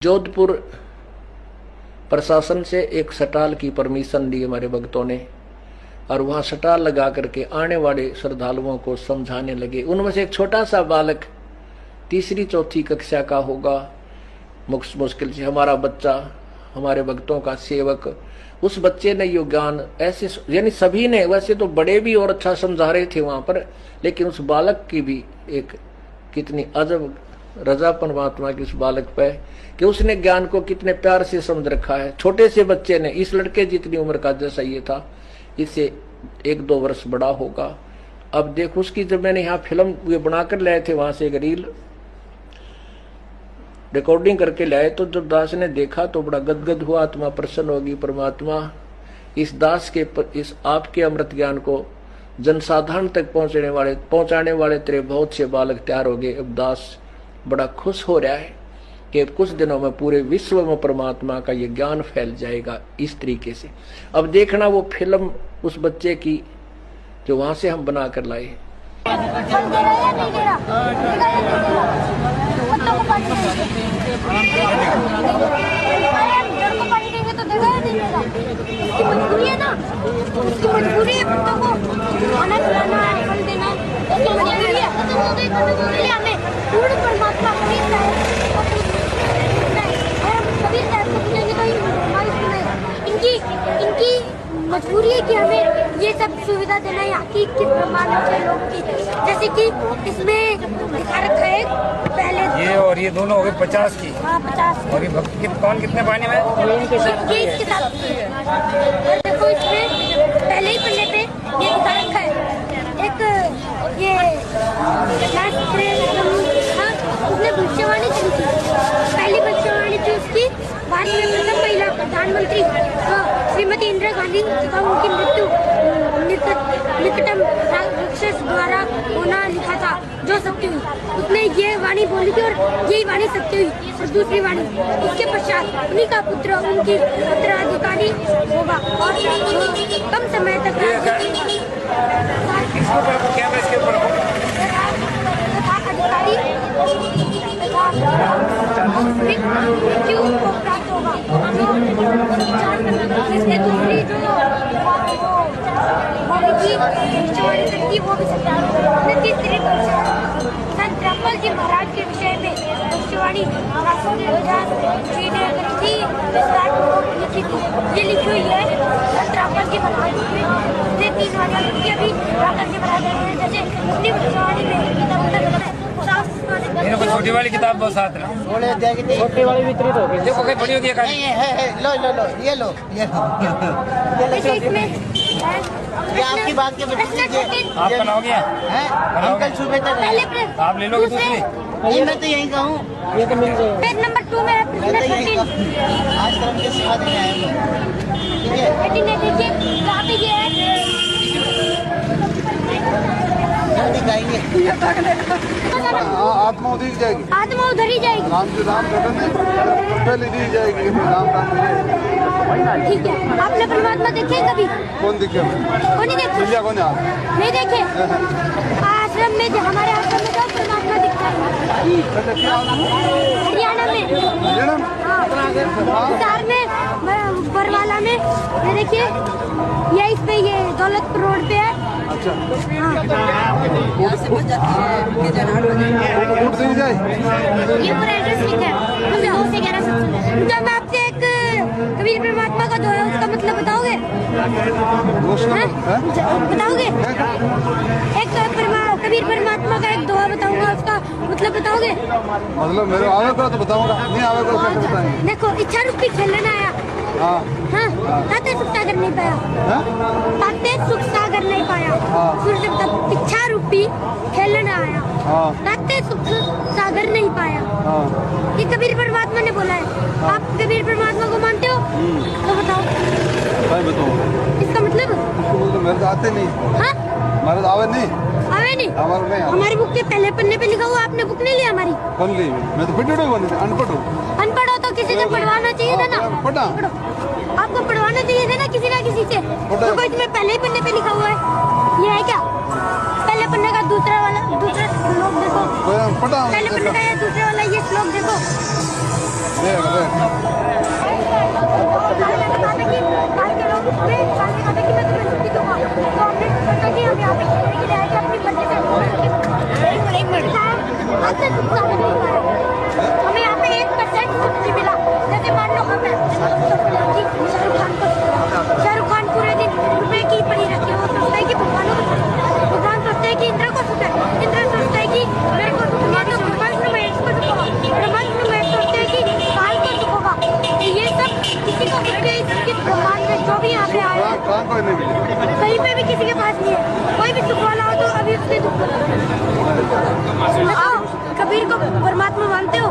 जोधपुर प्रशासन से एक स्टाल की परमिशन ली हमारे भक्तों ने, और वहां स्टाल लगा करके आने वाले श्रद्धालुओं को समझाने लगे। उनमें से एक छोटा सा बालक 3री-4थी कक्षा का होगा, मुश्किल से हमारा बच्चा, हमारे भक्तों का सेवक, उस बच्चे ने यो ज्ञान ऐसे, यानी सभी ने, वैसे तो बड़े भी और अच्छा समझा रहे थे वहां पर, लेकिन उस बालक की भी एक कितनी अजब रजा परमात्मा की उस बालक पे कि उसने ज्ञान को कितने प्यार से समझ रखा है। छोटे से बच्चे ने, इस लड़के जितनी उम्र का जैसा ये था, इससे 1-2 वर्ष बड़ा होगा। अब देखो उसकी, जब मैंने यहाँ फिल्म ये बनाकर लाए थे, वहां से एक रील रिकॉर्डिंग करके लाए, तो जब दास ने देखा तो बड़ा गदगद हुआ, आत्मा प्रसन्न होगी। परमात्मा इस दास के, इस आपके अमृत ज्ञान को जनसाधारण तक पहुंचाने वाले तेरे बहुत से बालक तैयार हो गए। अब दास बड़ा खुश हो रहा है कि कुछ दिनों में पूरे विश्व में परमात्मा का ये ज्ञान फैल जाएगा इस तरीके से। अब देखना वो फिल्म उस बच्चे की जो वहां से हम बना कर लाए। इनकी मजबूरी है कि हमें ये सब सुविधा देना है यहाँ की ब्रह्मांड के लोग की। जैसे कि इसमें दिखा रखा है पहले ये, और ये दोनों हो गए 50 की। हाँ 50। और ये भक्त की कौन कितने पानी में? ये इसके साथ देखो, इसमें पहले ही पन्ने पे ये दिखा रखा है एक ये उसने भविष्यवाणी की थी, पहली भविष्यवाणी थी उसकी, भारत में प्रथम महिला प्रधानमंत्री श्रीमती इंदिरा गांधी का उनकी मृत्यु निकटम राक्षस द्वारा होना लिखा था जो सत्य हुई। उसने ये वाणी बोली थी और यही वाणी सत्य हुई। और दूसरी वाणी, उसके पश्चात उन्हीं का पुत्र उनकी उत्तराधिकारी होगा और कम समय तक अधिकारी मृत्यु को प्राप्त होगा। इसके दूसरी जो वो भी सत्य। तीसरी संत रामपाल जी महाराज के विषय में भविष्यवाणी जी ने लिखी थी, ये लिखी हुई है संत रामपाल जी महाराज ने 3 वाली अभी रामपाल जी महाराज ने जैसे अपनी भविष्यवाणी में मेरे को छोटी वाली किताब बहुत साथ रहा, छोटी वाली वितरित हो गई। देखो कहीं बड़ी होगी। लो ये आपकी बात के बच्चे आप बनाओगे अंकल सुबह तक आप ले लोगे दूसरी? मैं तो यही कहूँ, ये तो मिल जाएगा। पेज नंबर 2 में आज तरफ के सिखा देंगे आत्मा उधर ही जाएगी, आत्मा उधर ही जाएगी। राम जी राम पहले दी जाएगी, राम राम। ठीक है, आपने परमात्मा देखे कभी? कौन दिखे? कौन नहीं देखे? कौन नहीं देखे? आश्रम में, हमारे आश्रम में तो परमात्मा दिखता है। हरियाणा में, बिहार में, बरवाला में, ये देखिए, ये इस पे, ये दौलतपुर रोड पे है। अच्छा, ये पूरा एड्रेस लिखा है। जब मैं आपसे एक कबीर परमात्मा का दोहा, उसका मतलब बताओगे? बताओगे? एक कबीर परमात्मा का एक दोहा बताऊंगा, उसका मतलब बताओगे? मतलब मेरे आवेगा तो बताऊंगा, नहीं आवेगा तो कैसे बताएंगे? देखो, इच्छा रूपी खेलना आया। हाँ, ताते सुख सागर नहीं पाया, ताते सुख सागर नहीं पाया। सूर्य तक इच्छा रूपी खेलना आया, ताते सुख सागर नहीं पाया। ये कबीर परमात्मा ने बोला है। आप कबीर परमात्मा को मानते हो? तो बताओ। इसका मतलब? मेरे तो आते नहीं। हाँ, हमारे तो आवे नहीं। आवे नहीं? हमारी बुक के पहले पन्ने पे लिखा हुआ, आपने बुक नहीं लिया हमारी? कौन ली? मैं तो अनपढ़ हूँ। अनपढ़ हो तो किसी से पढ़वाना चाहिए था ना। पढ़ा, आपको पढ़वाना चाहिए था ना किसी ना किसी से। तो इसमें पहले ही पन्ने पे लिखा हुआ है, ये है क्या? पहले पन्ने का दूसरा श्लोक देखो, पहले पन्ने का ये दूसरे वाला ये श्लोक देखो। हम यहाँ पे खेलने के लिए आए थे अपनी मर्जी से। हमें यहाँ पे 1% कुछ नहीं मिला। जैसे मान लो हमें शाहरुख खान पूरे दिन रुपए की पड़ी रहती है। वो सोचता है कि भगवान सोचते हैं कि इंद्र को सुख है, इंद्र सोचता है कि मेरे को सुख नहीं है तो ब्रह्मांड में इसको सुख होगा, ब्रह्मांड में सोचते हैं कि काल को सुख होगा। ये सब किसी को सुख है इसके ब्रह्मांड में जो भी यहाँ पे आए हैं कहाँ कोई नहीं मिली। कहीं पे भी किसी के पास नहीं है। कोई भी सुख वाला हो तो अभी उसके दुख। कबीर को परमात्मा मानते हो?